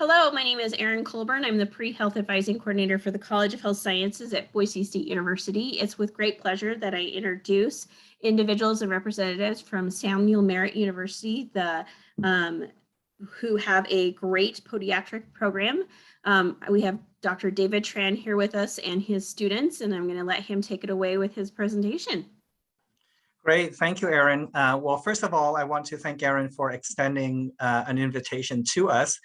Hello, my name is Erin Colburn. I'm the Pre-Health Advising Coordinator for the College of Health Sciences at Boise State University. It's with great pleasure that I introduce individuals and representatives from Samuel Merrit University, who have a great podiatric program. We have Dr. David Tran here with us and his students, and I'm going to let him take it away with his presentation. Great, thank you, Erin. Well, first of all, I want to thank Erin for extending an invitation to us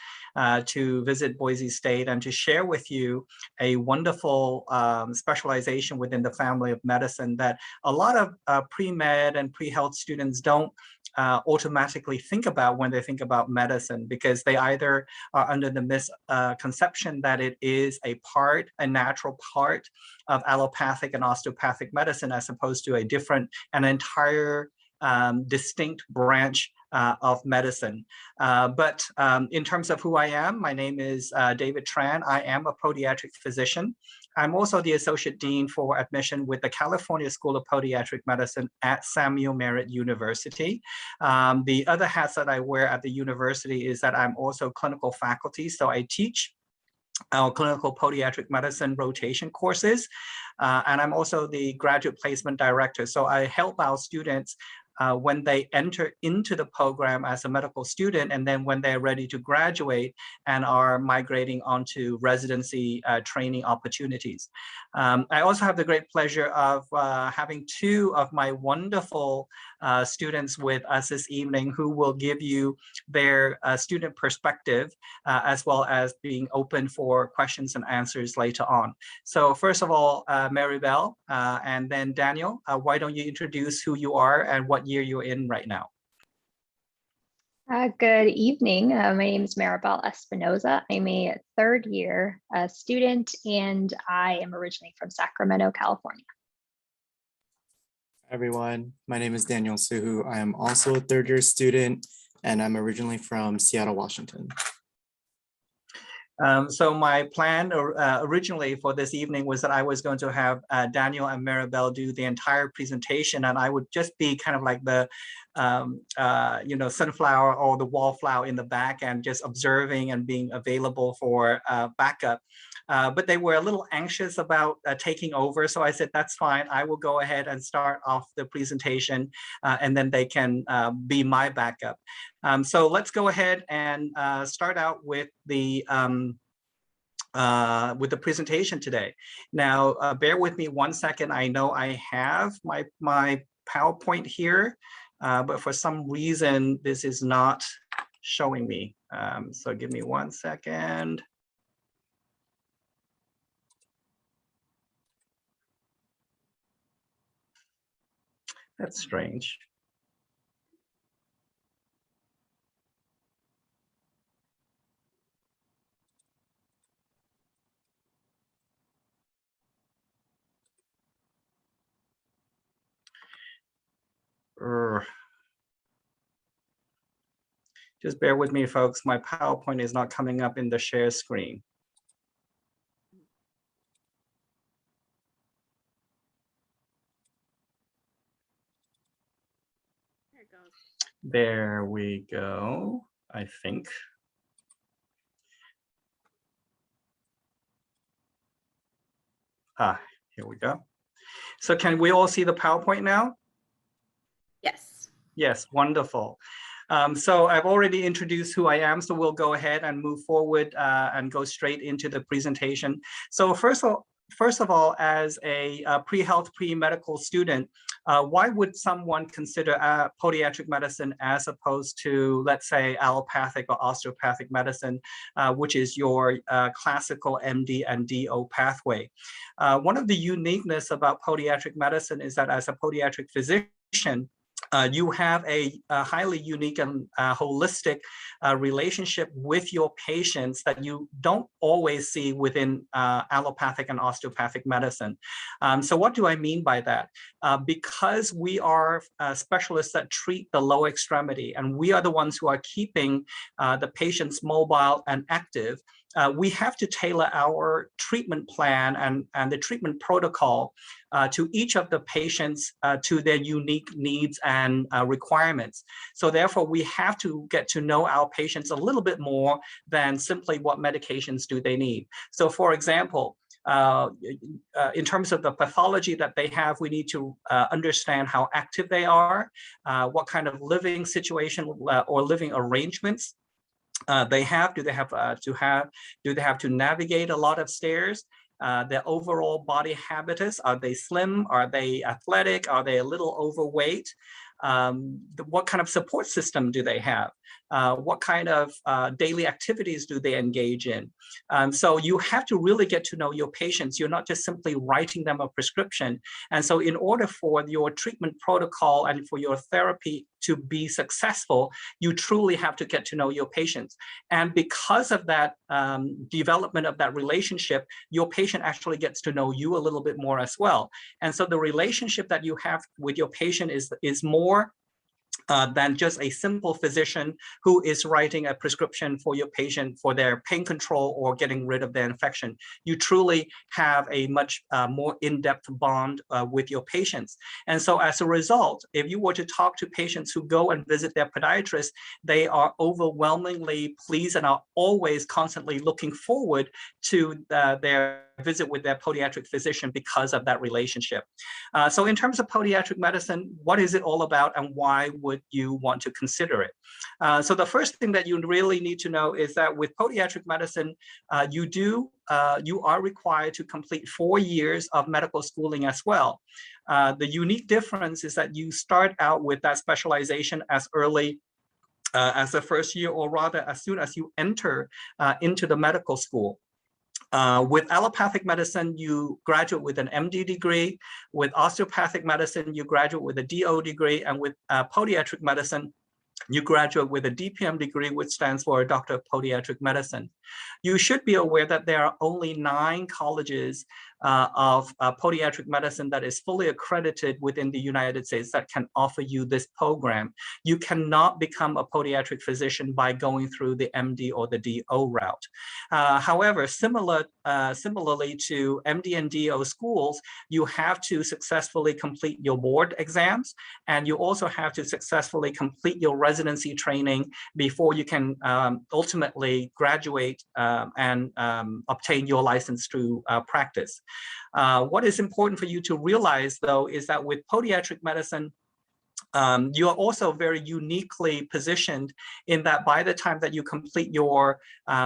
to visit Boise State and to share with you a wonderful specialization within the family of medicine that a lot of pre-med and pre-health students don't automatically think about when they think about medicine, because they either are under the misconception that it is a natural part of allopathic and osteopathic medicine, as opposed to an entire distinct branch of medicine. But in terms of who I am, my name is David Tran. I am a podiatric physician. I'm also the Associate Dean for Admission with the California School of Podiatric Medicine at Samuel Merrit University. The other hats that I wear at the university is that I'm also clinical faculty, so I teach our clinical podiatric medicine rotation courses. And I'm also the graduate placement director. So I help our students when they enter into the program as a medical student, and then when they're ready to graduate and are migrating onto residency training opportunities. I also have the great pleasure of having two of my wonderful students with us this evening who will give you their student perspective, as well as being open for questions and answers later on. So first of all, Maribel and then Daniel, why don't you introduce who you are and what year you're in right now? Good evening. My name is Maribel Espinoza. I'm a third year student, and I am originally from Sacramento, California. Hi everyone, my name is Daniel Suhu. I am also a third year student, and I'm originally from Seattle, Washington. So my plan originally for this evening was that I was going to have Daniel and Maribel do the entire presentation, and I would just be kind of like the sunflower or the wallflower in the back and just observing and being available for backup. But they were a little anxious about taking over, so I said, that's fine. I will go ahead and start off the presentation, and then they can be my backup. So let's go ahead and start out with the presentation today. Now, bear with me one second. I know I have my PowerPoint here, but for some reason, this is not showing me. So give me one second. That's strange. Just bear with me, folks. My PowerPoint is not coming up in the share screen. There we go, I think. Here we go. So can we all see the PowerPoint now? Yes. Yes, wonderful. So I've already introduced who I am, so we'll go ahead and move forward and go straight into the presentation. So first of all, as a pre-health, pre-medical student, why would someone consider podiatric medicine as opposed to, let's say, allopathic or osteopathic medicine, which is your classical MD and DO pathway? One of the uniqueness about podiatric medicine is that as a podiatric physician, you have a highly unique and holistic relationship with your patients that you don't always see within allopathic and osteopathic medicine. So what do I mean by that? Because we are specialists that treat the lower extremity, and we are the ones who are keeping the patients mobile and active, we have to tailor our treatment plan and the treatment protocol to each of the patients to their unique needs and requirements. So therefore, we have to get to know our patients a little bit more than simply what medications do they need. So for example, in terms of the pathology that they have, we need to understand how active they are, what kind of living situation or living arrangements they have. Do they have to navigate a lot of stairs? Their overall body habitus, are they slim? Are they athletic? Are they a little overweight? What kind of support system do they have? What kind of daily activities do they engage in? So you have to really get to know your patients. You're not just simply writing them a prescription. And so in order for your treatment protocol and for your therapy to be successful, you truly have to get to know your patients. And because of that development of that relationship, your patient actually gets to know you a little bit more as well. And so the relationship that you have with your patient is more than just a simple physician who is writing a prescription for your patient for their pain control or getting rid of their infection. You truly have a much more in-depth bond with your patients. And so as a result, if you were to talk to patients who go and visit their podiatrist, they are overwhelmingly pleased and are always constantly looking forward to their visit with their podiatric physician because of that relationship. So in terms of podiatric medicine, what is it all about and why would you want to consider it? So the first thing that you really need to know is that with podiatric medicine, you are required to complete 4 years of medical schooling as well. The unique difference is that you start out with that specialization as early as the first year, or rather as soon as you enter into the medical school. With allopathic medicine, you graduate with an MD degree. With osteopathic medicine, you graduate with a DO degree. And with podiatric medicine, you graduate with a DPM degree, which stands for a Doctor of Podiatric Medicine. You should be aware that there are only 9 colleges of podiatric medicine that is fully accredited within the United States that can offer you this program. You cannot become a podiatric physician by going through the MD or the DO route. However, similarly to MD and DO schools, you have to successfully complete your board exams, and you also have to successfully complete your residency training before you can ultimately graduate and obtain your license through practice. What is important for you to realize, though, is that with podiatric medicine, you are also very uniquely positioned in that by the time that you complete your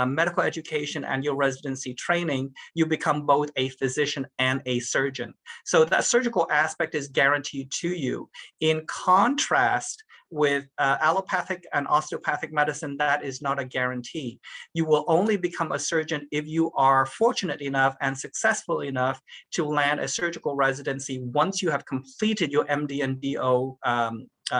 medical education and your residency training, you become both a physician and a surgeon. So that surgical aspect is guaranteed to you. In contrast, with allopathic and osteopathic medicine, that is not a guarantee. You will only become a surgeon if you are fortunate enough and successful enough to land a surgical residency once you have completed your MD and DO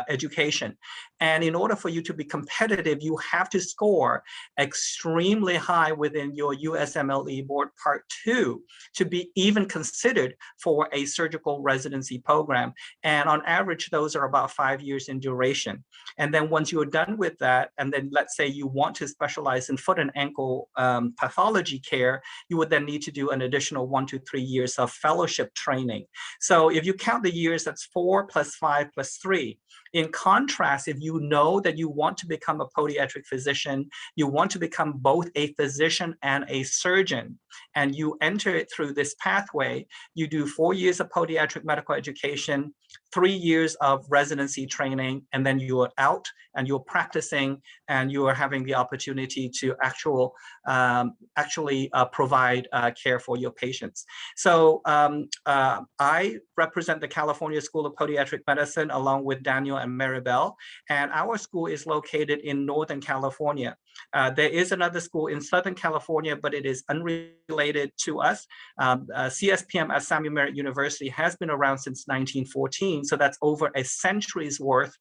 education. And in order for you to be competitive, you have to score extremely high within your USMLE board part 2 to be even considered for a surgical residency program. And on average, those are about 5 years in duration. And then once you are done with that, and then let's say you want to specialize in foot and ankle pathology care, you would then need to do an additional 1 to 3 years of fellowship training. So if you count the years, that's 4 plus 5 plus 3. In contrast, if you know that you want to become a podiatric physician, you want to become both a physician and a surgeon, and you enter it through this pathway, you do 4 years of podiatric medical education, 3 years of residency training, and then you are out and you're practicing and you are having the opportunity to actually provide care for your patients. So I represent the California School of Podiatric Medicine along with Daniel and Merrit, and our school is located in Northern California. There is another school in Southern California, but it is unrelated to us. CSPM at Samuel Merrit University has been around since 1914, so that's over a century's worth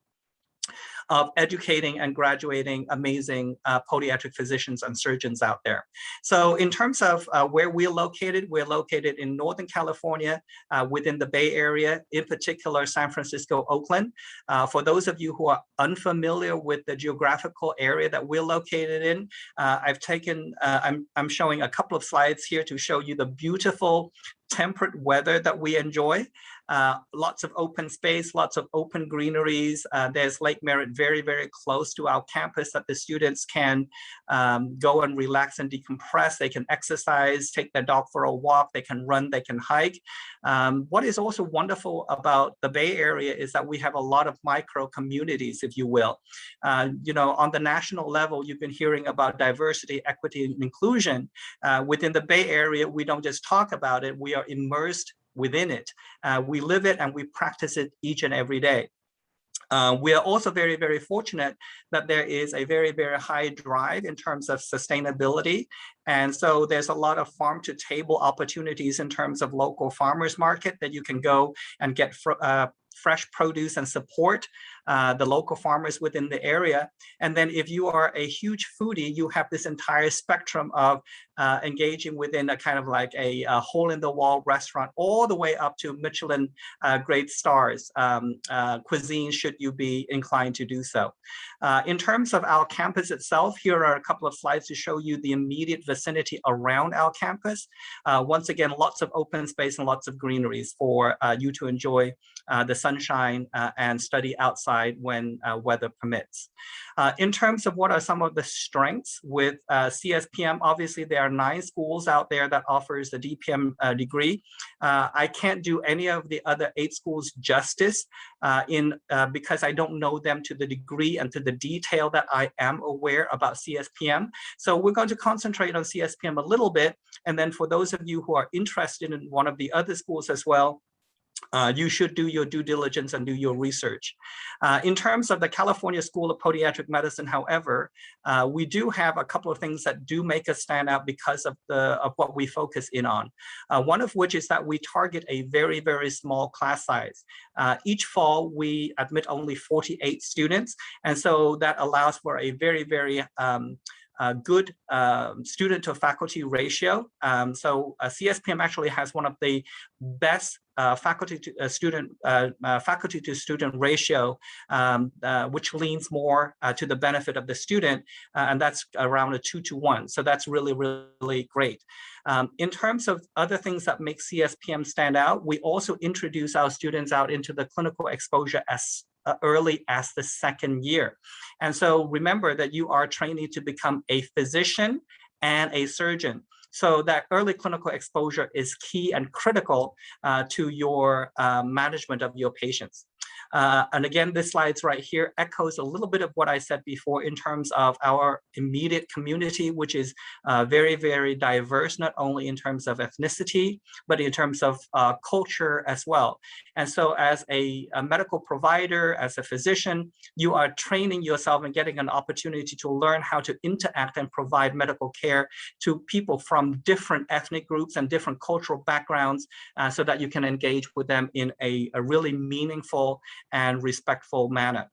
of educating and graduating amazing podiatric physicians and surgeons out there. So in terms of where we're located in Northern California, within the Bay Area, in particular San Francisco, Oakland. For those of you who are unfamiliar with the geographical area that we're located in, I'm showing a couple of slides here to show you the beautiful temperate weather that we enjoy. Lots of open space, lots of open greeneries. There's Lake Merritt very, very close to our campus that the students can go and relax and decompress. They can exercise, take their dog for a walk, they can run, they can hike. What is also wonderful about the Bay Area is that we have a lot of micro communities, if you will. You know, on the national level, you've been hearing about diversity, equity, and inclusion. Within the Bay Area, we don't just talk about it, we are immersed within it. We live it and we practice it each and every day. We are also very, very fortunate that there is a very, very high drive in terms of sustainability. And so there's a lot of farm to table opportunities in terms of local farmers market that you can go and get fresh produce and support the local farmers within the area. And then if you are a huge foodie, you have this entire spectrum of engaging within a kind of like a hole in the wall restaurant, all the way up to Michelin grade stars cuisine, should you be inclined to do so. In terms of our campus itself, here are a couple of slides to show you the immediate vicinity around our campus. Once again, lots of open space and lots of greeneries for you to enjoy the sunshine and study outside when weather permits. In terms of what are some of the strengths with CSPM, obviously there are 9 schools out there that offers the DPM degree. I can't do any of the other 8 schools justice because I don't know them to the degree and to the detail that I am aware about CSPM. So we're going to concentrate on CSPM a little bit. And then for those of you who are interested in one of the other schools as well, you should do your due diligence and do your research. In terms of the California School of Podiatric Medicine, however, we do have a couple of things that do make us stand out because of what we focus in on. One of which is that we target a very, very small class size. Each fall, we admit only 48 students. And so that allows for a very, very good student to faculty ratio. So CSPM actually has one of the best faculty to student ratio, which leans more to the benefit of the student, and that's around a 2-to-1. So that's really, really great. In terms of other things that make CSPM stand out, we also introduce our students out into the clinical exposure as early as the 2nd year. And so remember that you are training to become a physician and a surgeon. So that early clinical exposure is key and critical to your management of your patients. And again, this slide's right here echoes a little bit of what I said before in terms of our immediate community, which is very, very diverse, not only in terms of ethnicity, but in terms of culture as well. And so as a medical provider, as a physician, you are training yourself and getting an opportunity to learn how to interact and provide medical care to people from different ethnic groups and different cultural backgrounds so that you can engage with them in a really meaningful and respectful manner.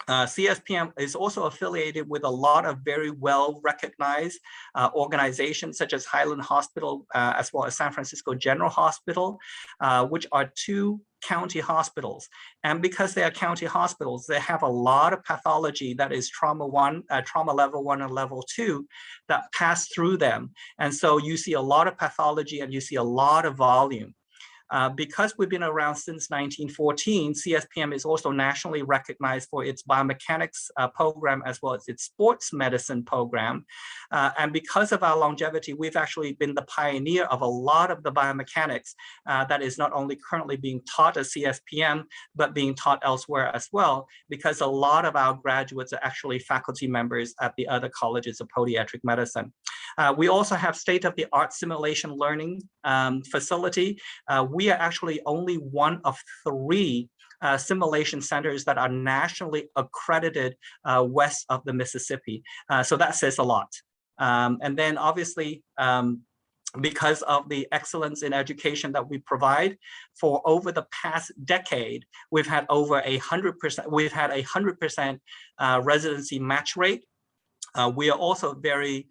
CSPM is also affiliated with a lot of very well-recognized organizations such as Highland Hospital, as well as San Francisco General Hospital, which are 2 county hospitals. And because they are county hospitals, they have a lot of pathology that is trauma level 1 and level 2 that pass through them. And so you see a lot of pathology and you see a lot of volume. Because we've been around since 1914, CSPM is also nationally recognized for its biomechanics program as well as its sports medicine program. And because of our longevity, we've actually been the pioneer of a lot of the biomechanics that is not only currently being taught at CSPM, but being taught elsewhere as well, because a lot of our graduates are actually faculty members at the other colleges of podiatric medicine. We also have state-of-the-art simulation learning facility. We are actually only one of 3 simulation centers that are nationally accredited west of the Mississippi. So that says a lot. And then obviously, because of the excellence in education that we provide. For over the past decade, we've had over 100%. We've had 100% residency match rate. We are also very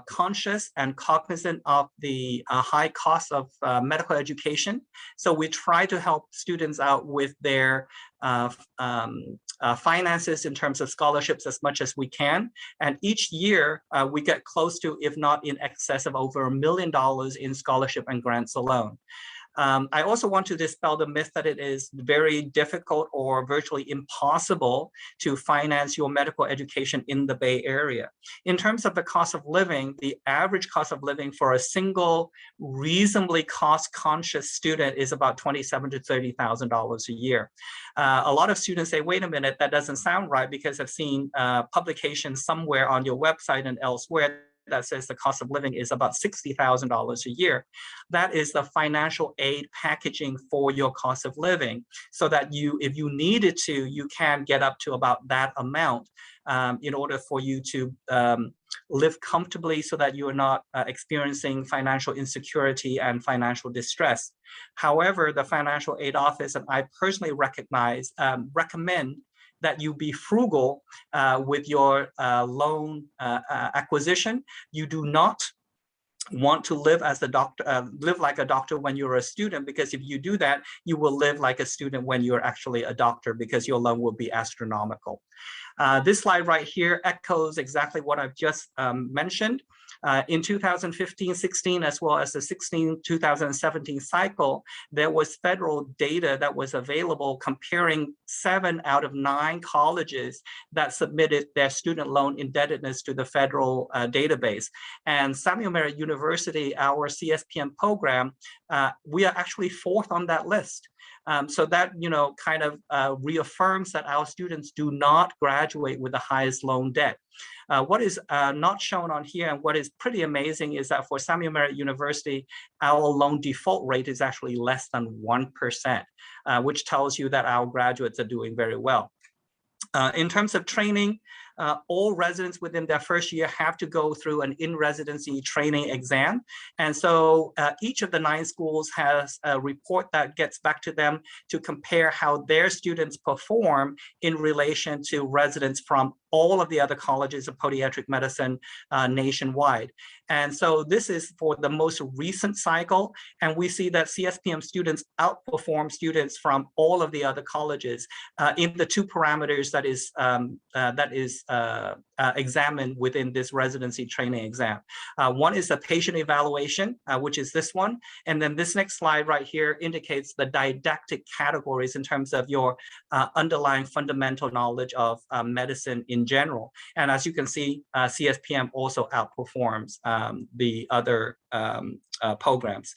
conscious and cognizant of the high cost of medical education. So we try to help students out with their finances in terms of scholarships as much as we can. And each year we get close to, if not in excess of over $1 million in scholarship and grants alone. I also want to dispel the myth that it is very difficult or virtually impossible to finance your medical education in the Bay Area. In terms of the cost of living, the average cost of living for a single reasonably cost-conscious student is about $27,000 to $30,000 a year. A lot of students say, wait a minute, that doesn't sound right, because I've seen publications somewhere on your website and elsewhere that says the cost of living is about $60,000 a year. That is the financial aid packaging for your cost of living, so that you, if you needed to, you can get up to about that amount in order for you to live comfortably, so that you are not experiencing financial insecurity and financial distress. However, the Financial Aid Office and I personally recommend that you be frugal with your loan acquisition. You do not want to live as a doctor, live like a doctor when you're a student, because if you do that, you will live like a student when you're actually a doctor, because your loan will be astronomical. This slide right here echoes exactly what I've just mentioned. In 2015-16, as well as the 2017 cycle, there was federal data that was available comparing 7 out of 9 colleges that submitted their student loan indebtedness to the federal database. And Samuel Merritt University, our CSPM program, we are actually 4th on that list. So that, kind of reaffirms that our students do not graduate with the highest loan debt. What is not shown on here, and what is pretty amazing, is that for Samuel Merritt University, our loan default rate is actually less than 1%, which tells you that our graduates are doing very well. In terms of training, all residents within their first year have to go through an in-residency training exam. And so each of the 9 schools has a report that gets back to them to compare how their students perform in relation to residents from all of the other colleges of podiatric medicine nationwide. And so this is for the most recent cycle, and we see that CSPM students outperform students from all of the other colleges in the 2 parameters that is examined within this residency training exam. One is the patient evaluation, which is this one, and then this next slide right here indicates the didactic categories in terms of your underlying fundamental knowledge of medicine in general. And as you can see, CSPM also outperforms the other programs.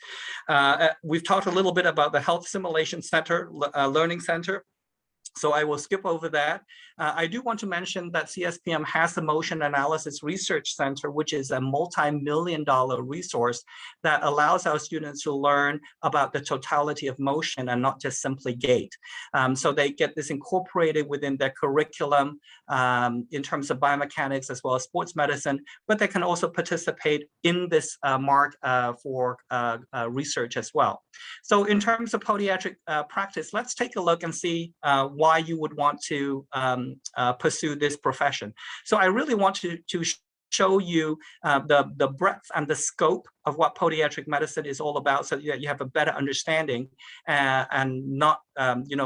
We've talked a little bit about the Health Simulation Center, Learning Center. So I will skip over that. I do want to mention that CSPM has the Motion Analysis Research Center, which is a multi-million-dollar resource that allows our students to learn about the totality of motion and not just simply gait. So they get this incorporated within their curriculum in terms of biomechanics as well as sports medicine, but they can also participate in this mark for research as well. So in terms of podiatric practice, let's take a look and see why you would want to pursue this profession. So I really want to show you the breadth and the scope of what podiatric medicine is all about, so that you have a better understanding and not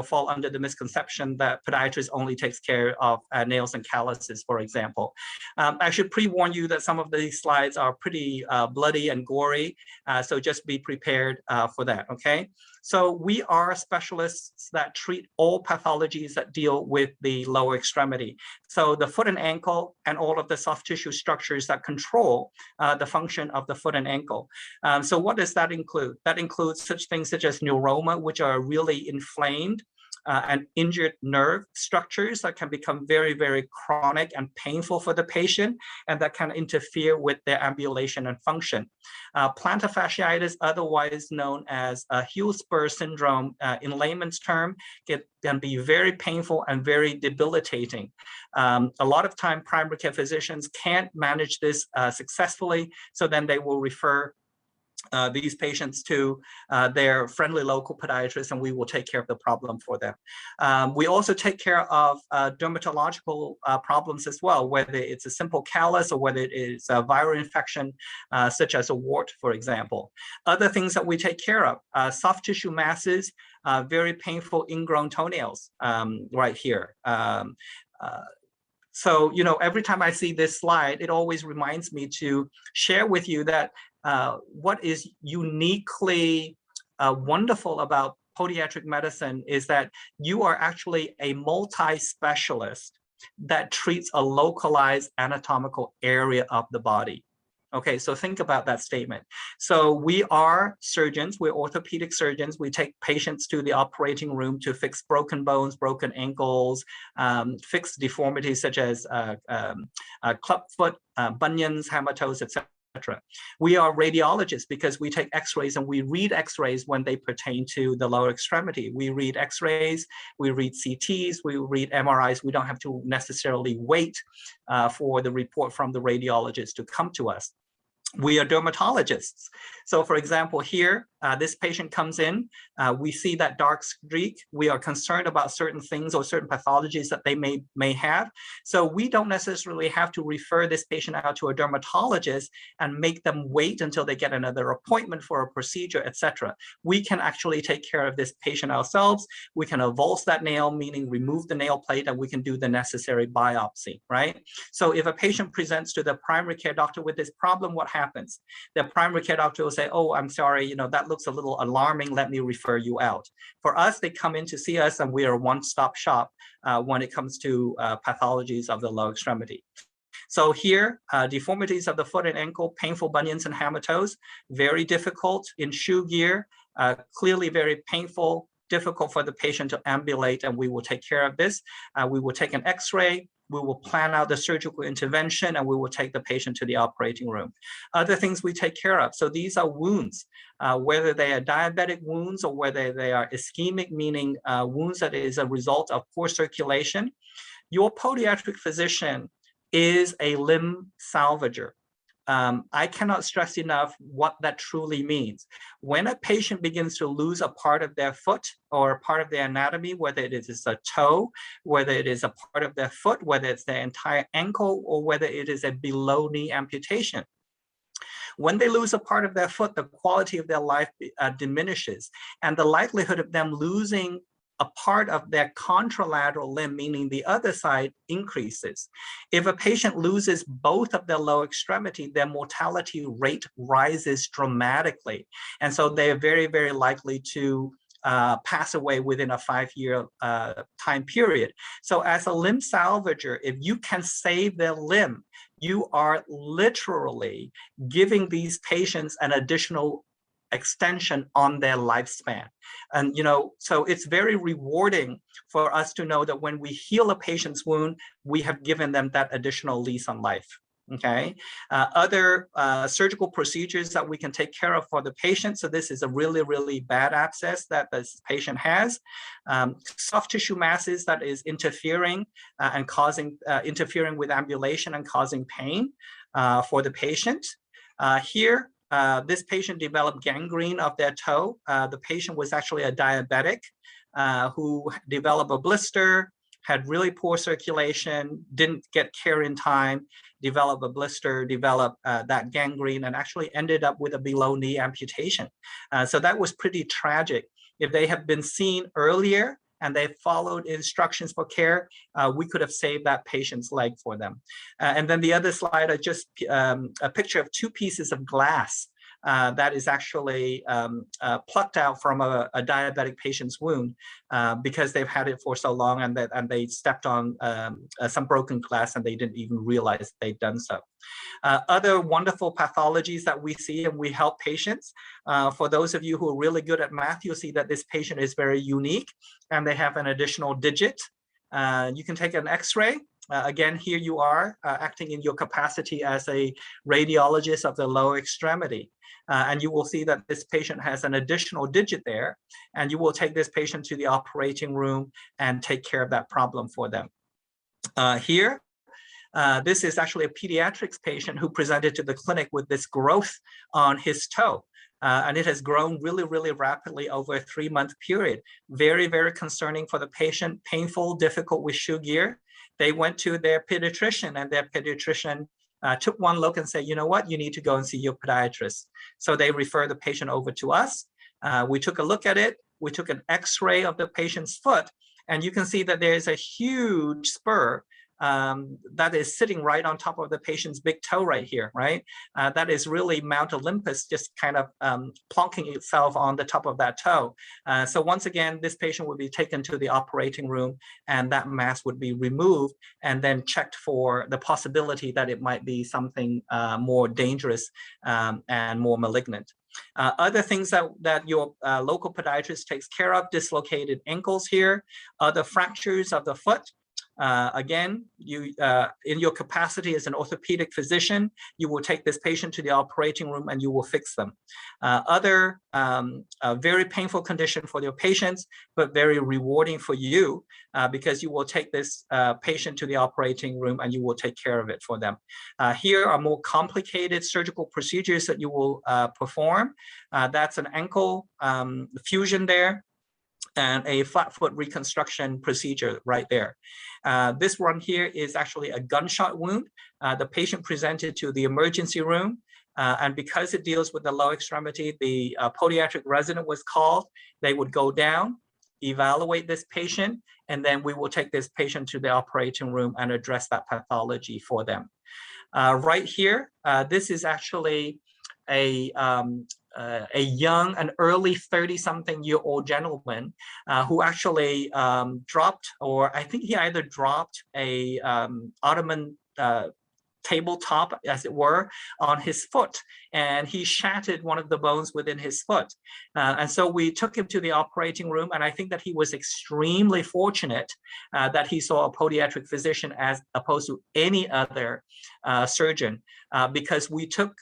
fall under the misconception that podiatrist only takes care of nails and calluses, for example. I should pre-warn you that some of these slides are pretty bloody and gory, so just be prepared for that, okay? So we are specialists that treat all pathologies that deal with the lower extremity. So the foot and ankle and all of the soft tissue structures that control the function of the foot and ankle. So what does that include? That includes such things such as neuroma, which are really inflamed and injured nerve structures that can become very, very chronic and painful for the patient, and that can interfere with their ambulation and function. Plantar fasciitis, otherwise known as heel spur syndrome in layman's term, can be very painful and very debilitating. A lot of time primary care physicians can't manage this successfully, so then they will refer these patients to their friendly local podiatrist, and we will take care of the problem for them. We also take care of dermatological problems as well, whether it's a simple callus or whether it is a viral infection, such as a wart, for example. Other things that we take care of, soft tissue masses, very painful ingrown toenails right here. So, every time I see this slide, it always reminds me to share with you that what is uniquely wonderful about podiatric medicine is that you are actually a multi-specialist that treats a localized anatomical area of the body. Okay, so think about that statement. So we are surgeons, we're orthopedic surgeons. We take patients to the operating room to fix broken bones, broken ankles, fix deformities such as clubfoot, bunions, hammertoes, etc. We are radiologists because we take x-rays and we read x-rays when they pertain to the lower extremity. We read x-rays, we read CTs, we read MRIs. We don't have to necessarily wait for the report from the radiologist to come to us. We are dermatologists. So for example, here, this patient comes in, we see that dark streak. We are concerned about certain things or certain pathologies that they may have. So we don't necessarily have to refer this patient out to a dermatologist and make them wait until they get another appointment for a procedure, etc. We can actually take care of this patient ourselves. We can avulse that nail, meaning remove the nail plate, and we can do the necessary biopsy, right? So if a patient presents to the primary care doctor with this problem, what happens? The primary care doctor will say, oh, I'm sorry, that looks a little alarming, let me refer you out. For us, they come in to see us and we are a one-stop shop when it comes to pathologies of the lower extremity. So here, deformities of the foot and ankle, painful bunions and hammertoes, very difficult in shoe gear, clearly very painful, difficult for the patient to ambulate, and we will take care of this. We will take an x-ray, we will plan out the surgical intervention, and we will take the patient to the operating room. Other things we take care of. So these are wounds, whether they are diabetic wounds or whether they are ischemic, meaning wounds that is a result of poor circulation. Your podiatric physician is a limb salvager. I cannot stress enough what that truly means. When a patient begins to lose a part of their foot or a part of their anatomy, whether it is a toe, whether it is a part of their foot, whether it's their entire ankle, or whether it is a below knee amputation, when they lose a part of their foot, the quality of their life diminishes, and the likelihood of them losing a part of their contralateral limb, meaning the other side, increases. If a patient loses both of their lower extremity, their mortality rate rises dramatically. And so they are very, very likely to pass away within a 5-year time period. So as a limb salvager, if you can save their limb, you are literally giving these patients an additional extension on their lifespan. And so it's very rewarding for us to know that when we heal a patient's wound, we have given them that additional lease on life. Okay. Other surgical procedures that we can take care of for the patient. So this is a really, really bad abscess that this patient has. Soft tissue masses that is interfering and interfering with ambulation and causing pain for the patient. Here, this patient developed gangrene of their toe. The patient was actually a diabetic who developed a blister, had really poor circulation, didn't get care in time, developed a blister, developed that gangrene, and actually ended up with a below knee amputation. So that was pretty tragic. If they had been seen earlier and they followed instructions for care, we could have saved that patient's leg for them. And then the other slide, I just a picture of 2 pieces of glass that is actually plucked out from a diabetic patient's wound because they've had it for so long, and they stepped on some broken glass and they didn't even realize they'd done so. Other wonderful pathologies that we see and we help patients. For those of you who are really good at math, you'll see that this patient is very unique and they have an additional digit. You can take an x-ray. Again, here you are acting in your capacity as a radiologist of the lower extremity. And you will see that this patient has an additional digit there, and you will take this patient to the operating room and take care of that problem for them. Here, this is actually a pediatrics patient who presented to the clinic with this growth on his toe. and it has grown really, really rapidly over a 3-month period. Very, very concerning for the patient, painful, difficult with shoe gear. They went to their pediatrician, and their pediatrician took one look and said, you know what, you need to go and see your podiatrist. So they refer the patient over to us. We took a look at it. We took an X-ray of the patient's foot, and you can see that there is a huge spur that is sitting right on top of the patient's big toe right here, right? That is really Mount Olympus just kind of plonking itself on the top of that toe. So once again, this patient would be taken to the operating room, and that mass would be removed and then checked for the possibility that it might be something more dangerous and more malignant. Other things that your local podiatrist takes care of: dislocated ankles here, other fractures of the foot. Again, you in your capacity as an orthopedic physician, you will take this patient to the operating room and you will fix them. Other very painful condition for your patients, but very rewarding for you because you will take this patient to the operating room and you will take care of it for them. Here are more complicated surgical procedures that you will perform. That's an ankle fusion there, and a flat foot reconstruction procedure right there. This one here is actually a gunshot wound. The patient presented to the emergency room, and because it deals with the lower extremity, the podiatric resident was called. They would go down, evaluate this patient, and then we will take this patient to the operating room and address that pathology for them. Right here, this is actually a young, an early 30-something-year-old gentleman who actually dropped, or I think he either dropped a ottoman tabletop, as it were, on his foot, and he shattered one of the bones within his foot. And so we took him to the operating room, and I think that he was extremely fortunate that he saw a podiatric physician as opposed to any other surgeon, because we took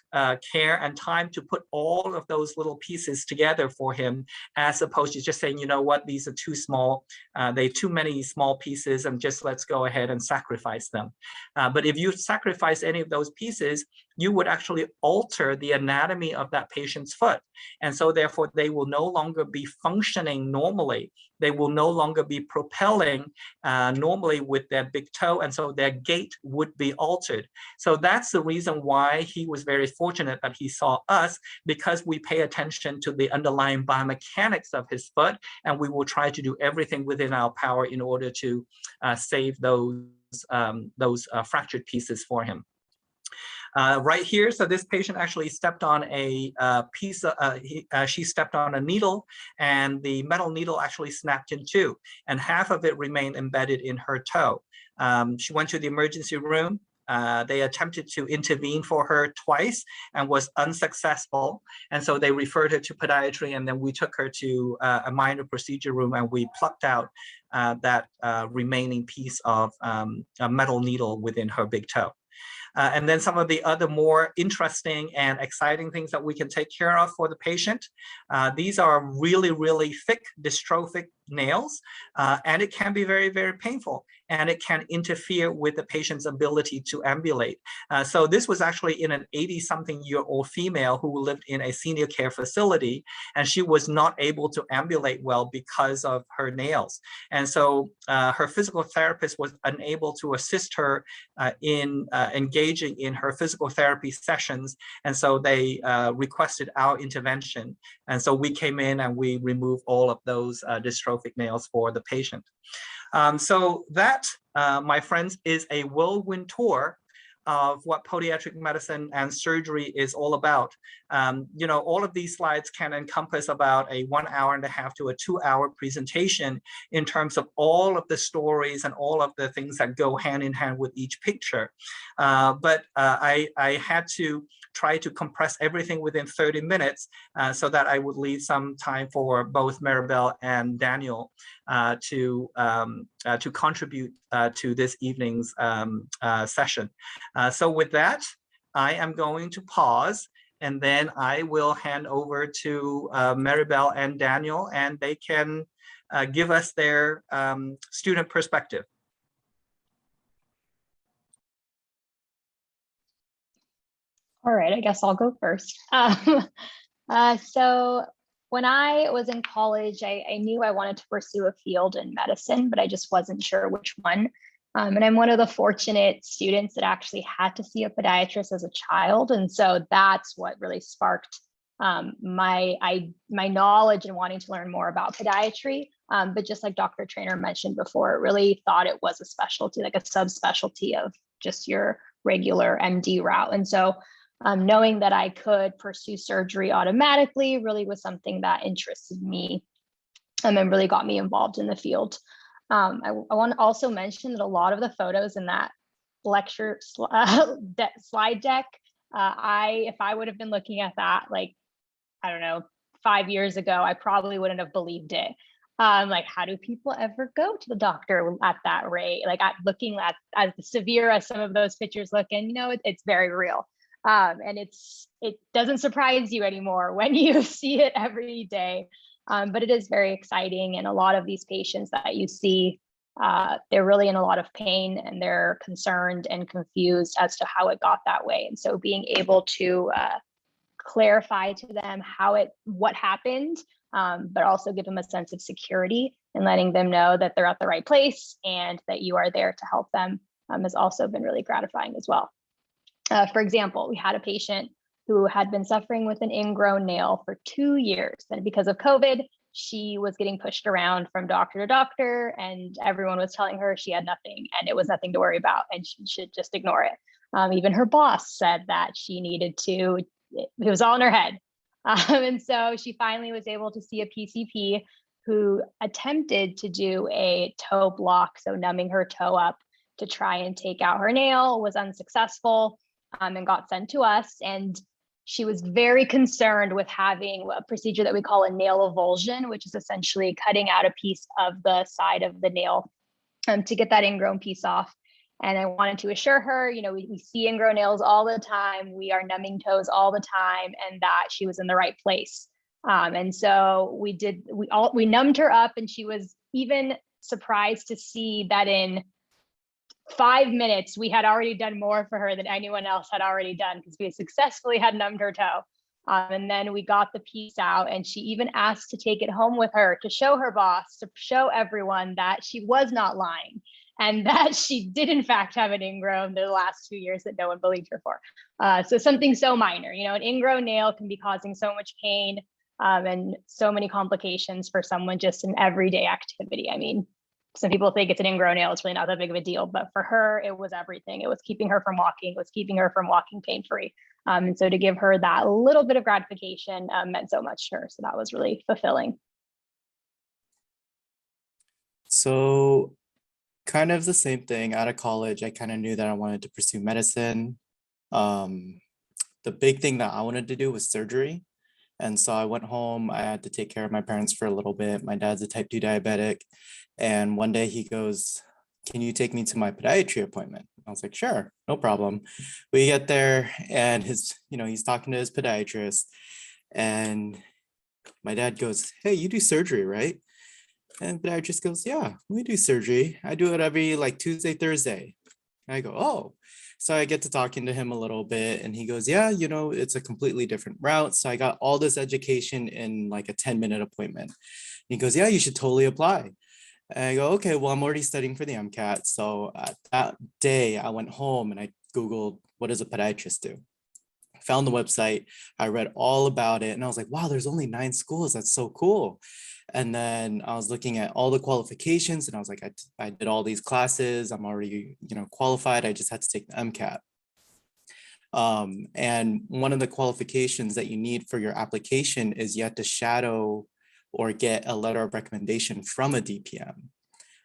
care and time to put all of those little pieces together for him, as opposed to just saying, you know what, these are too small, they too many small pieces, and just let's go ahead and sacrifice them. But if you sacrifice any of those pieces, you would actually alter the anatomy of that patient's foot. And so therefore, they will no longer be functioning normally. They will no longer be propelling normally with their big toe, and so their gait would be altered. So that's the reason why he was very fortunate that he saw us, because we pay attention to the underlying biomechanics of his foot, and we will try to do everything within our power in order to save those fractured pieces for him. Right here, so this patient actually stepped on a piece of, she stepped on a needle, and the metal needle actually snapped in two, and half of it remained embedded in her toe. She went to the emergency room. They attempted to intervene for her twice and was unsuccessful. And so they referred her to podiatry, and then we took her to a minor procedure room, and we plucked out that remaining piece of a metal needle within her big toe. And then some of the other more interesting and exciting things that we can take care of for the patient. These are really, really thick dystrophic nails, and it can be very, very painful, and it can interfere with the patient's ability to ambulate. So this was actually in an 80-something-year-old female who lived in a senior care facility, and she was not able to ambulate well because of her nails. And so her physical therapist was unable to assist her in engaging in her physical therapy sessions, and so they requested our intervention. And so we came in and we removed all of those dystrophic nails for the patient. So that, my friends, is a whirlwind tour of what podiatric medicine and surgery is all about. You know, all of these slides can encompass about a 1.5 hour to a 2-hour presentation in terms of all of the stories and all of the things that go hand in hand with each picture. But I had to try to compress everything within 30 minutes so that I would leave some time for both Maribel and Daniel to contribute to this evening's session. So with that, I am going to pause, and then I will hand over to Maribel and Daniel, and they can give us their student perspective. All right, I guess I'll go first. So when I was in college, I knew I wanted to pursue a field in medicine, but I just wasn't sure which one. And I'm one of the fortunate students that actually had to see a podiatrist as a child. And so that's what really sparked my knowledge and wanting to learn more about podiatry. But just like Dr. Trainer mentioned before, it really thought it was a specialty, like a subspecialty of just your regular MD route. And so knowing that I could pursue surgery automatically really was something that interested me and really got me involved in the field. I want to also mention that a lot of the photos in that lecture slide deck, if I would have been looking at that, like, I don't know, 5 years ago, I probably wouldn't have believed it. Like, how do people ever go to the doctor at that rate? Like, looking at as severe as some of those pictures look, and it's very real. And it doesn't surprise you anymore when you see it every day. But it is very exciting. And a lot of these patients that you see, they're really in a lot of pain and they're concerned and confused as to how it got that way. And so being able to clarify to them what happened, but also give them a sense of security and letting them know that they're at the right place and that you are there to help them has also been really gratifying as well. For example, we had a patient who had been suffering with an ingrown nail for 2 years. And because of COVID, she was getting pushed around from doctor to doctor, and everyone was telling her she had nothing and it was nothing to worry about and she should just ignore it. Even her boss said that she needed to, it was all in her head. And so she finally was able to see a PCP who attempted to do a toe block, so numbing her toe up to try and take out her nail, was unsuccessful, and got sent to us. And she was very concerned with having a procedure that we call a nail avulsion, which is essentially cutting out a piece of the side of the nail to get that ingrown piece off. And I wanted to assure her, we see ingrown nails all the time. We are numbing toes all the time, and that she was in the right place. And so we numbed her up, and she was even surprised to see that in 5 minutes, we had already done more for her than anyone else had already done because we successfully had numbed her toe. And then we got the piece out, and she even asked to take it home with her to show her boss, to show everyone that she was not lying and that she did in fact have an ingrown the last 2 years that no one believed her for. So something so minor, an ingrown nail can be causing so much pain and so many complications for someone just in everyday activity. I mean, some people think it's an ingrown nail, it's really not that big of a deal, but for her, it was everything. It was keeping her from walking, it was keeping her from walking pain-free. And so to give her that little bit of gratification meant so much to her. So that was really fulfilling. So kind of the same thing. Out of college, I kind of knew that I wanted to pursue medicine. The big thing that I wanted to do was surgery. And so I went home, I had to take care of my parents for a little bit. My dad's a type 2 diabetic. And one day he goes, "Can you take me to my podiatry appointment?" I was like, "Sure, no problem." We get there and he's talking to his podiatrist, and my dad goes, "Hey, you do surgery, right?" And the podiatrist goes, "Yeah, we do surgery. I do it every Tuesday, Thursday." And I go, "Oh." So I get to talking to him a little bit, and he goes, "Yeah, it's a completely different route." So I got all this education in a 10-minute appointment. And he goes, "Yeah, you should totally apply." And I go, "Okay, well, I'm already studying for the MCAT." So that day I went home and I Googled, what does a podiatrist do? I found the website, I read all about it, and I was like, wow, there's only 9 schools. That's so cool. And then I was looking at all the qualifications, and I was like, I did all these classes. I'm already, qualified. I just had to take the MCAT. And one of the qualifications that you need for your application is you have to shadow or get a letter of recommendation from a DPM,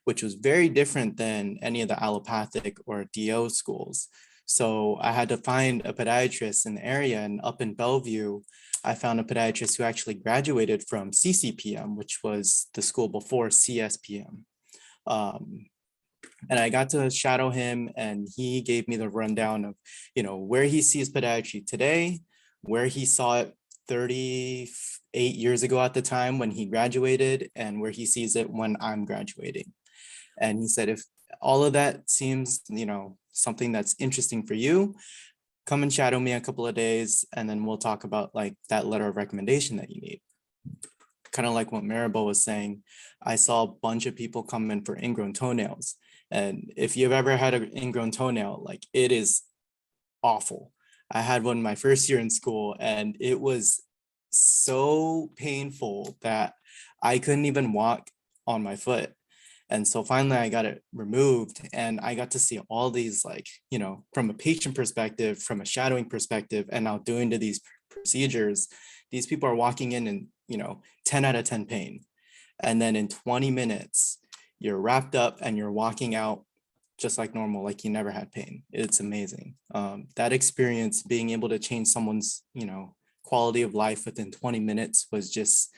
which was very different than any of the allopathic or DO schools. So I had to find a podiatrist in the area, and up in Bellevue, I found a podiatrist who actually graduated from CCPM, which was the school before CSPM. And I got to shadow him, and he gave me the rundown of, where he sees podiatry today, where he saw it 38 years ago at the time when he graduated, and where he sees it when I'm graduating. And he said, if all of that seems, something that's interesting for you, come and shadow me a couple of days, and then we'll talk about like that letter of recommendation that you need. Kind of like what Maribel was saying, I saw a bunch of people come in for ingrown toenails. And if you've ever had an ingrown toenail, like it is awful. I had one my first year in school, and it was so painful that I couldn't even walk on my foot. And so finally I got it removed, and I got to see all these, like, you know, from a patient perspective, from a shadowing perspective, and now doing to these procedures, these people are walking in and, you know, 10 out of 10 pain. And then in 20 minutes, you're wrapped up and you're walking out just like normal, like you never had pain. It's amazing. That experience, being able to change someone's, you know, quality of life within 20 minutes was just,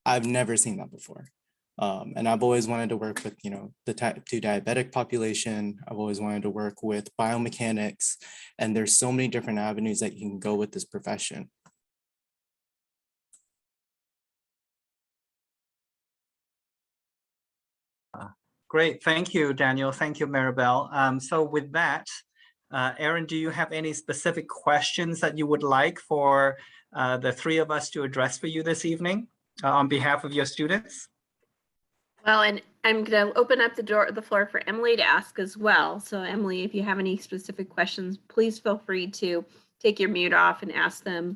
I've never seen that before. And I've always wanted to work with, you know, the type 2 diabetic population. I've always wanted to work with biomechanics, and there's so many different avenues that you can go with this profession. Great, thank you, Daniel. Thank you, Maribel. So with that, Erin, do you have any specific questions that you would like for the three of us to address for you this evening on behalf of your students? Well, and I'm going to open up the floor for Emily to ask as well. So Emily, if you have any specific questions, please feel free to take your mute off and ask them.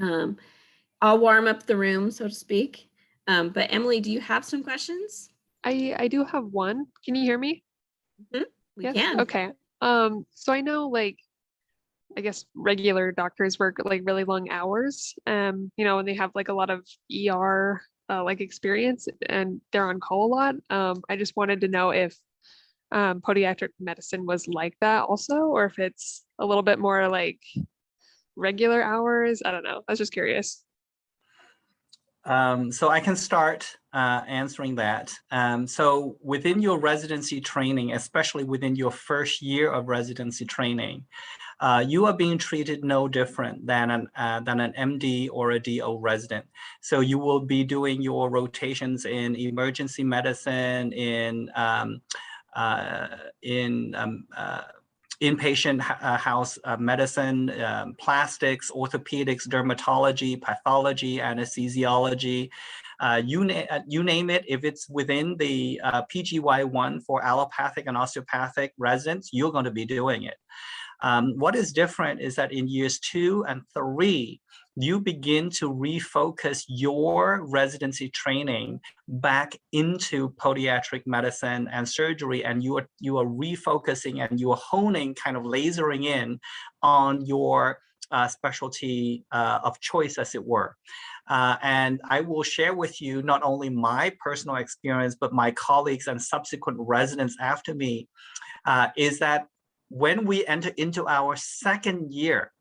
I'll warm up the room, so to speak. But Emily, do you have some questions? I do have one. Can you hear me? We Yes? can. Okay. So I know, like, I guess regular doctors work like really long hours, you know, and they have like a lot of ER like experience, and they're on call a lot. I just wanted to know if podiatric medicine was like that also, or if it's a little bit more like regular hours. I don't know. I was just curious. So I can start answering that. So within your residency training, especially within your first year of residency training, you are being treated no different than an MD or a DO resident. So you will be doing your rotations in emergency medicine, in inpatient house medicine, plastics, orthopedics, dermatology, pathology, anesthesiology, you name it. If it's within the PGY1 for allopathic and osteopathic residents, you're going to be doing it. What is different is that in years 2 and 3, you begin to refocus your residency training back into podiatric medicine and surgery, and you are refocusing and you are honing, kind of lasering in on your specialty of choice, as it were. And I will share with you not only my personal experience, but my colleagues and subsequent residents after me, is that when we enter into our second year,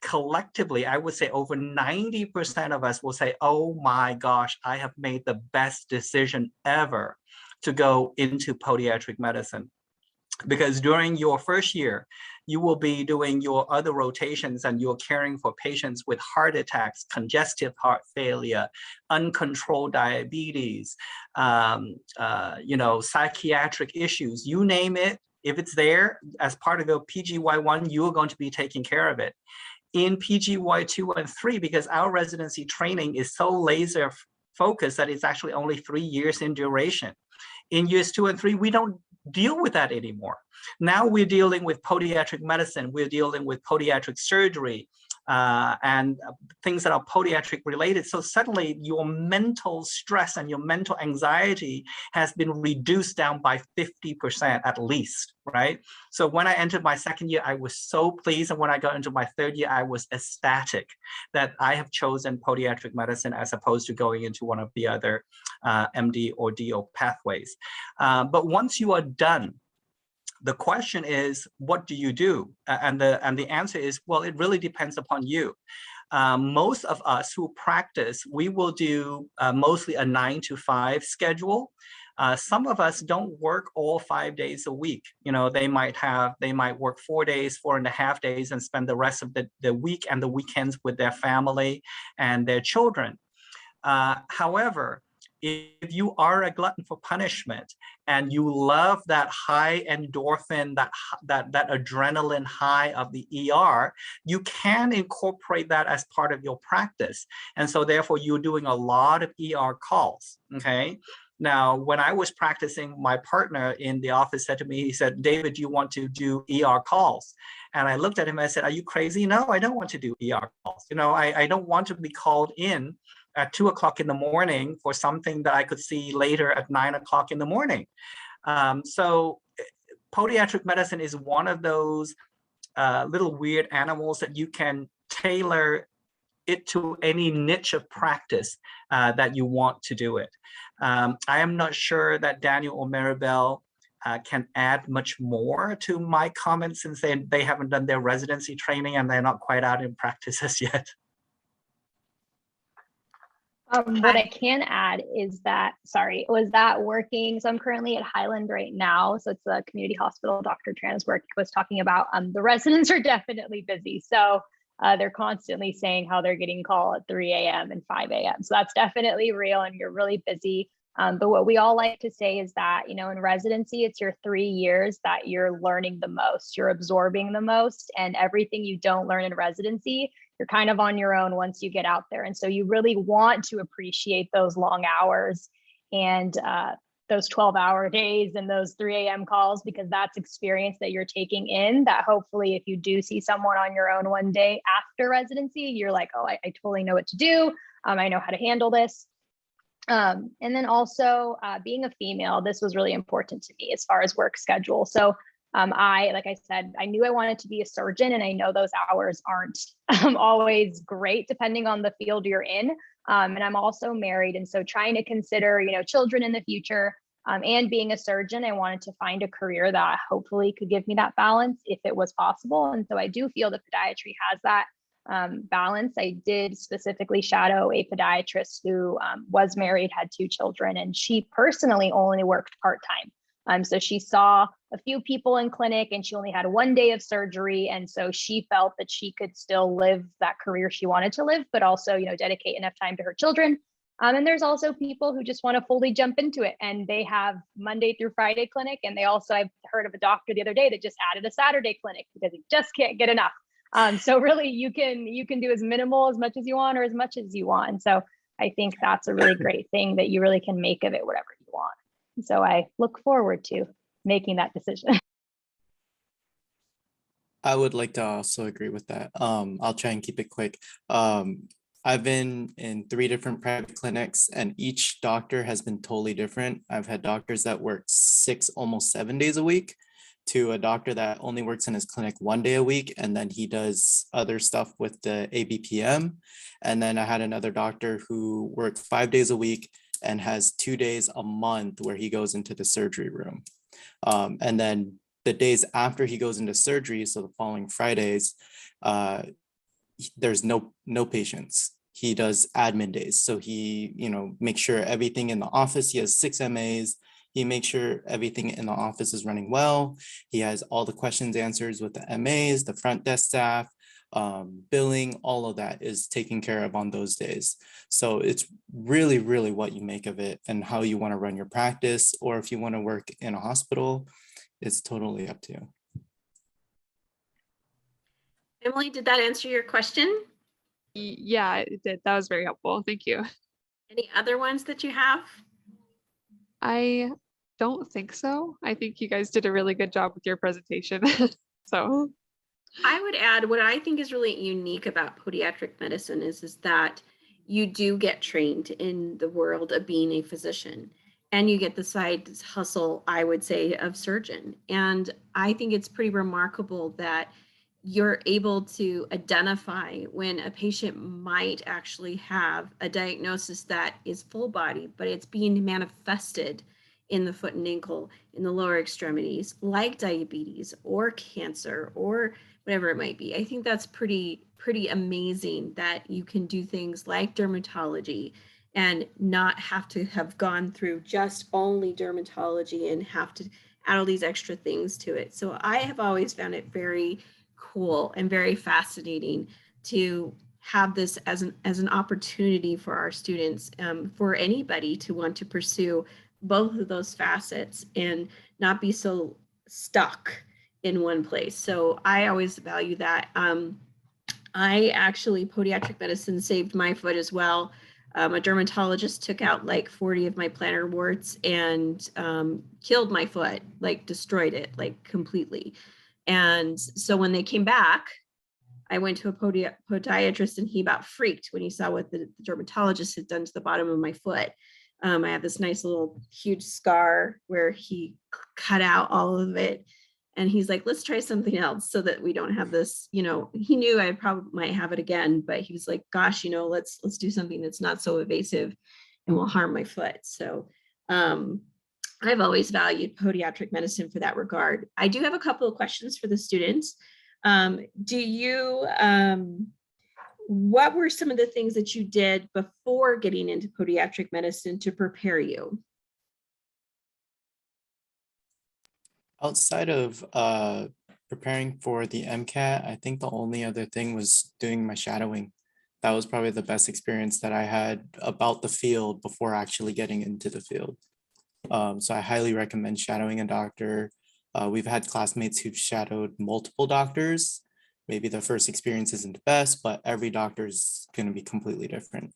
collectively, I would say over 90% of us will say, oh my gosh, I have made the best decision ever to go into podiatric medicine. Because during your first year, you will be doing your other rotations and you're caring for patients with heart attacks, congestive heart failure, uncontrolled diabetes, you know, psychiatric issues, you name it. If it's there as part of your PGY1, you are going to be taking care of it. In PGY2 and 3, because our residency training is so laser focused that it's actually only 3 years in duration. In years 2 and 3, we don't deal with that anymore. Now we're dealing with podiatric medicine, we're dealing with podiatric surgery, and things that are podiatric related. So suddenly your mental stress and your mental anxiety has been reduced down by 50% at least, right? So when I entered my second year, I was so pleased. And when I got into my third year, I was ecstatic that I have chosen podiatric medicine as opposed to going into one of the other MD or DO pathways. But once you are done, the question is, what do you do? And the answer is, well, it really depends upon you. Most of us who practice, we will do mostly a 9 to 5 schedule. Some of us don't work all 5 days a week. You know, they might work 4 days, 4.5 days, and spend the rest of the week and the weekends with their family and their children. However, if you are a glutton for punishment and you love that high endorphin, that adrenaline high of the ER, you can incorporate that as part of your practice. And so therefore you're doing a lot of ER calls, okay? Now, when I was practicing, my partner in the office said to me, he said, David, do you want to do ER calls? And I looked at him and I said, are you crazy? No, I don't want to do ER calls. You know, I don't want to be called in at 2 o'clock in the morning for something that I could see later at 9 o'clock in the morning. So podiatric medicine is one of those little weird animals that you can tailor it to any niche of practice that you want to do it. I am not sure that Daniel or Maribel can add much more to my comments, since they haven't done their residency training and they're not quite out in practice as yet. What I can add is that, sorry, was that working? So I'm currently at Highland right now. So it's a community hospital. Dr. Tran was talking about the residents are definitely busy. So they're constantly saying how they're getting called at 3 a.m. and 5 a.m. So that's definitely real and you're really busy. But what we all like to say is that, you know, in residency, it's your 3 years that you're learning the most, you're absorbing the most, and everything you don't learn in residency, you're kind of on your own once you get out there. And so you really want to appreciate those long hours and those 12-hour days and those 3 a.m. calls, because that's experience that you're taking in that hopefully if you do see someone on your own one day after residency, you're like, oh, I totally know what to do. I know how to handle this. And then also being a female, this was really important to me as far as work schedule. So like I said, I knew I wanted to be a surgeon, and I know those hours aren't always great depending on the field you're in. And I'm also married. And so trying to consider, you know, children in the future and being a surgeon, I wanted to find a career that hopefully could give me that balance if it was possible. And so I do feel that podiatry has that balance. I did specifically shadow a podiatrist who was married, had 2 children, and she personally only worked part-time. So she saw a few people in clinic and she only had 1 day of surgery. And so she felt that she could still live that career she wanted to live, but also, you know, dedicate enough time to her children. And there's also people who just want to fully jump into it, and they have Monday through Friday clinic. And they also, I've heard of a doctor the other day that just added a Saturday clinic because he just can't get enough. So really you can do as minimal as much as you want or as much as you want. And so I think that's a really great thing that you really can make of it whatever you want. So I look forward to making that decision. I would like to also agree with that. I'll try and keep it quick. I've been in 3 different private clinics, and each doctor has been totally different. I've had doctors that work 6, almost 7 days a week, to a doctor that only works in his clinic 1 day a week, and then he does other stuff with the ABPM. And then I had another doctor who works 5 days a week and has 2 days a month where he goes into the surgery room. And then the days after he goes into surgery, so the following Fridays, there's no patients. He does admin days. So he, you know, makes sure everything in the office, he has 6 MAs. He makes sure everything in the office is running well. He has all the questions answered with the MAs, the front desk staff, billing, all of that is taken care of on those days. So it's really, really what you make of it and how you want to run your practice, or if you want to work in a hospital, it's totally up to you. Emily, did that answer your question? Yeah, it did. That was very helpful. Thank you. Any other ones that you have? I don't think so. I think you guys did a really good job with your presentation. So I would add what I think is really unique about podiatric medicine is that you do get trained in the world of being a physician, and you get the side hustle, I would say, of surgeon. And I think it's pretty remarkable that you're able to identify when a patient might actually have a diagnosis that is full body, but it's being manifested in the foot and ankle, in the lower extremities, like diabetes or cancer or whatever it might be. I think that's pretty amazing that you can do things like dermatology and not have to have gone through just only dermatology and have to add all these extra things to it. So I have always found it very cool and very fascinating to have this as an opportunity for our students, for anybody to want to pursue both of those facets and not be so stuck in one place. So I always value that. I actually, podiatric medicine saved my foot as well. A dermatologist took out like 40 of my plantar warts and killed my foot, like destroyed it, like completely. And so when they came back, I went to a podiatrist and he about freaked when he saw what the dermatologist had done to the bottom of my foot. I have this nice little huge scar where he cut out all of it. And he's like, let's try something else so that we don't have this, you know, he knew I probably might have it again, but he was like, gosh, you know, let's do something that's not so evasive and will harm my foot. So I've always valued podiatric medicine for that regard. I do have a couple of questions for the students. What were some of the things that you did before getting into podiatric medicine to prepare you? Outside of preparing for the MCAT, I think the only other thing was doing my shadowing. That was probably the best experience that I had about the field before actually getting into the field. So I highly recommend shadowing a doctor. We've had classmates who've shadowed multiple doctors. Maybe the first experience isn't the best, but every doctor is going to be completely different.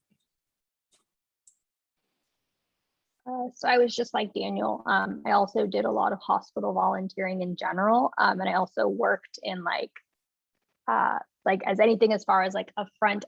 So I was just like Daniel. I also did a lot of hospital volunteering in general. And I also worked in like as anything as far as like a front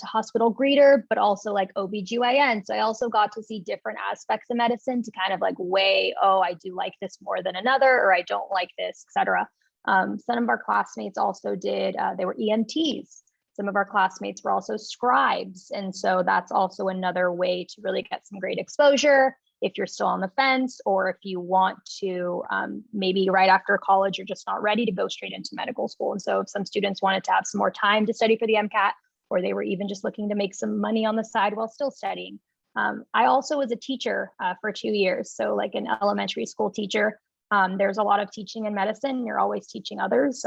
hospital greeter, but also like OBGYN. So I also got to see different aspects of medicine to kind of like weigh, oh, I do like this more than another, or I don't like this, etc. Some of our classmates also did, they were EMTs. Some of our classmates were also scribes. And so that's also another way to really get some great exposure if you're still on the fence, or if you want to maybe right after college, you're just not ready to go straight into medical school. And so if some students wanted to have some more time to study for the MCAT, or they were even just looking to make some money on the side while still studying. I also was a teacher for 2 years. So like an elementary school teacher. There's a lot of teaching in medicine. You're always teaching others,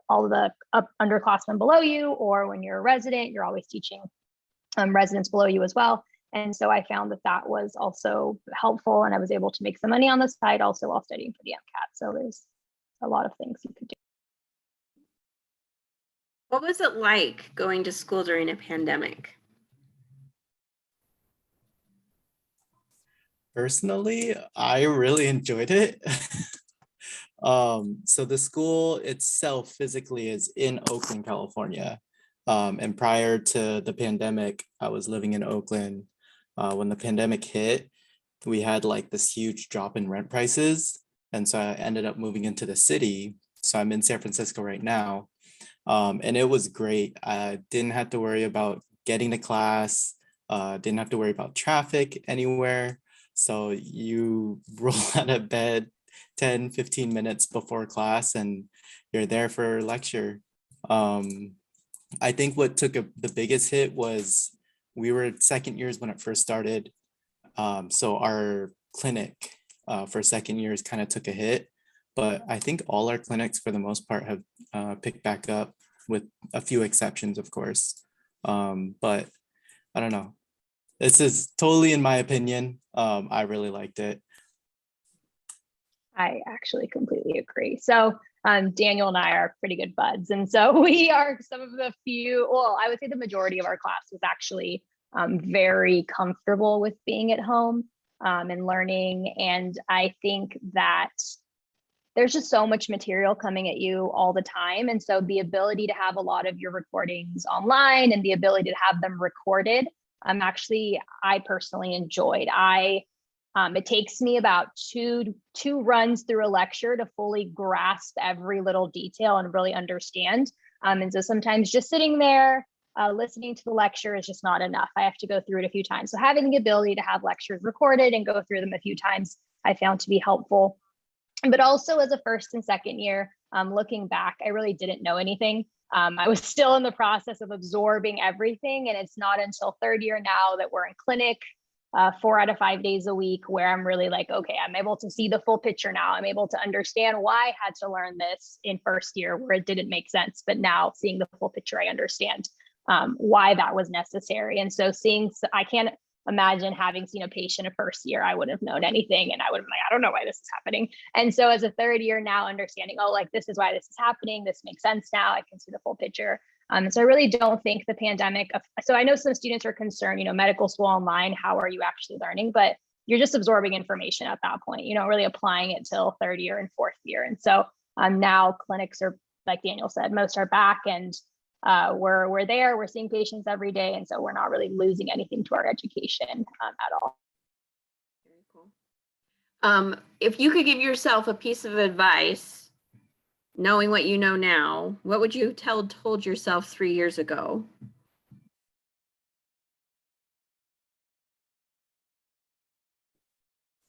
all of the underclassmen below you, or when you're a resident, you're always teaching residents below you as well. And so I found that that was also helpful, and I was able to make some money on the side also while studying for the MCAT. So there's a lot of things you could do. What was it like going to school during a pandemic? Personally, I really enjoyed it. So the school itself physically is in Oakland, California. And prior to the pandemic, I was living in Oakland. When the pandemic hit, we had like this huge drop in rent prices. And so I ended up moving into the city. So I'm in San Francisco right now. And it was great. I didn't have to worry about getting to class, didn't have to worry about traffic anywhere. So you roll out of bed 10, 15 minutes before class and you're there for lecture. I think what took the biggest hit was we were second years when it first started. So our clinic for second years kind of took a hit, but I think all our clinics for the most part have picked back up with a few exceptions, of course. But I don't know. This is totally in my opinion. I really liked it. I actually completely agree. So Daniel and I are pretty good buds. And so we are some of the few, well, I would say the majority of our class was actually very comfortable with being at home and learning. And I think that there's just so much material coming at you all the time. And so the ability to have a lot of your recordings online and the ability to have them recorded, I personally enjoyed. It takes me about two runs through a lecture to fully grasp every little detail and really understand. And so sometimes just sitting there, listening to the lecture is just not enough. I have to go through it a few times. So having the ability to have lectures recorded and go through them a few times, I found to be helpful. But also as a first and second year, looking back, I really didn't know anything. I was still in the process of absorbing everything. And it's not until third year now that we're in clinic 4 out of 5 days a week where I'm really like, okay, I'm able to see the full picture now. I'm able to understand why I had to learn this in first year where it didn't make sense. But now seeing the full picture, I understand. why that was necessary. And so I can't imagine having seen a patient a first year, I wouldn't have known anything. And I would have been like, I don't know why this is happening. And so as a third year now, understanding, oh, like this is why this is happening. This makes sense now. I can see the full picture. So I really don't think the pandemic, so I know some students are concerned, medical school online, how are you actually learning? But you're just absorbing information at that point. You don't really applying it till third year and fourth year. And so now clinics are, like Daniel said, most are back, and we're there, we're seeing patients every day. And so we're not really losing anything to our education at all. Very cool. If you could give yourself a piece of advice, knowing what you know now, what would you told yourself 3 years ago?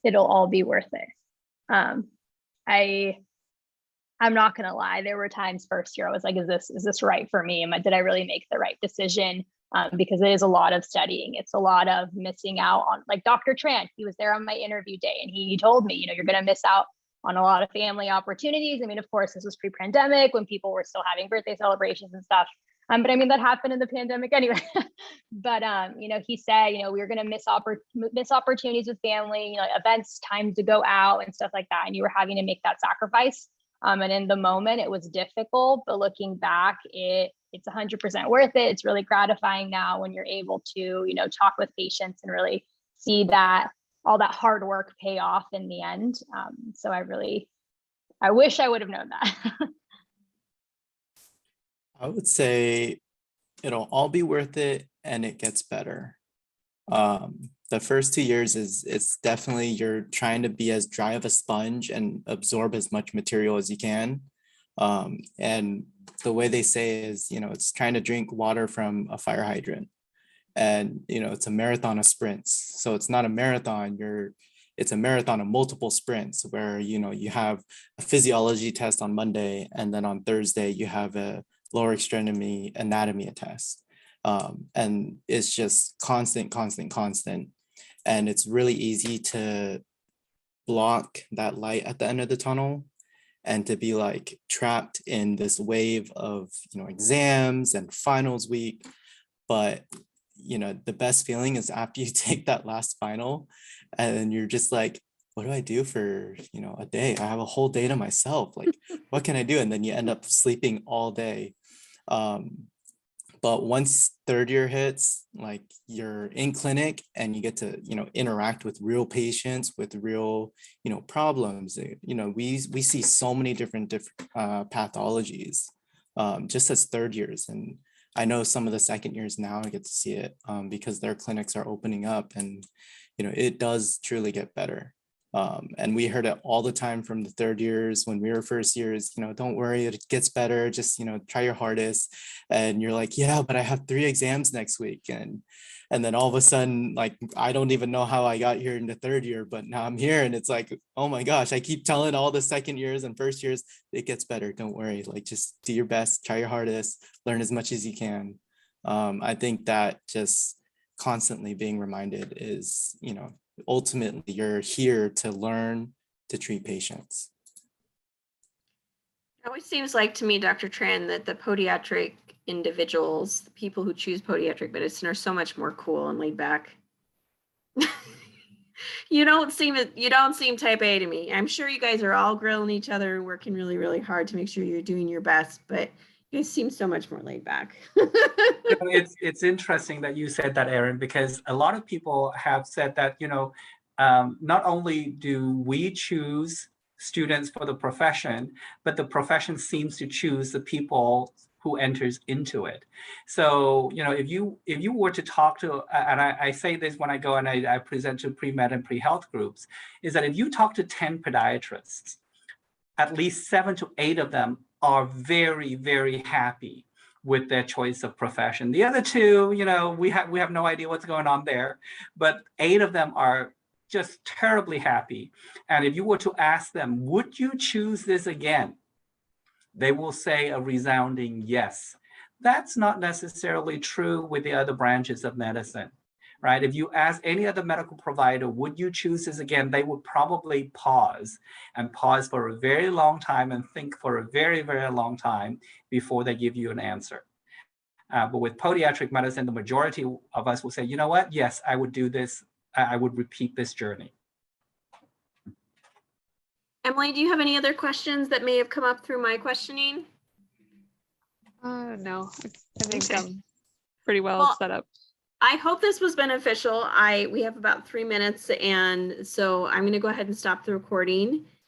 It'll all be worth it. I'm not gonna lie, there were times first year I was like, is this right for me? Did I really make the right decision? Because it is a lot of studying. It's a lot of missing out on, like Dr. Tran, he was there on my interview day and he told me, you're gonna miss out on a lot of family opportunities. I mean, of course, this was pre-pandemic when people were still having birthday celebrations and stuff. But I mean, that happened in the pandemic anyway. But, he said, we were going to miss opportunities with family, events, time to go out and stuff like that. And you were having to make that sacrifice. And in the moment, it was difficult. But looking back, it's 100% worth it. It's really gratifying now when you're able to, talk with patients and really see that all that hard work pay off in the end. So I wish I would have known that. I would say it'll all be worth it and it gets better. The first 2 years it's definitely you're trying to be as dry of a sponge and absorb as much material as you can. And the way they say is, it's trying to drink water from a fire hydrant. And, it's a marathon of sprints. So it's not a marathon, it's a marathon of multiple sprints where, you have a physiology test on Monday, and then on Thursday you have a lower extremity anatomy test. And it's just constant. And it's really easy to block that light at the end of the tunnel and to be like trapped in this wave of, exams and finals week. But, the best feeling is after you take that last final and you're just like, what do I do for, a day? I have a whole day to myself. Like, what can I do? And then you end up sleeping all day. But once third year hits, like you're in clinic and you get to, interact with real patients with real, problems. We see so many different pathologies just as third years. And I know some of the second years now I get to see it because their clinics are opening up, and, it does truly get better. And we heard it all the time from the third years when we were first years, don't worry, it gets better. Just, try your hardest. And you're like, yeah, but I have 3 exams next week. And then all of a sudden, like, I don't even know how I got here in the third year, but now I'm here. And it's like, oh my gosh, I keep telling all the second years and first years, it gets better. Don't worry, like, just do your best, try your hardest, learn as much as you can. I think that just constantly being reminded is, ultimately you're here to learn to treat patients. It always seems like to me, Dr. Tran, that the podiatric individuals, the people who choose podiatric medicine, are so much more cool and laid back. You don't seem type A to me. I'm sure you guys are all grilling each other, working really, really hard to make sure you're doing your best, but you guys seem so much more laid back. It's interesting that you said that, Erin, because a lot of people have said that, not only do we choose students for the profession, but the profession seems to choose the people who enters into it. So, if you were to talk to, and I say this when I go and I present to pre-med and pre-health groups, is that if you talk to 10 podiatrists, at least 7 to 8 of them are very, very happy with their choice of profession. The other 2, we have no idea what's going on there, but 8 of them are just terribly happy. And if you were to ask them, would you choose this again? They will say a resounding yes. That's not necessarily true with the other branches of medicine, right? If you ask any other medical provider, would you choose this again? They would probably pause for a very long time and think for a very, very long time before they give you an answer. But with podiatric medicine, the majority of us will say, you know what? Yes, I would do this. I would repeat this journey. Emily, do you have any other questions that may have come up through my questioning? No, I think Okay. pretty well Well, set up. I hope this was beneficial. We have about 3 minutes, and so I'm going to go ahead and stop the recording.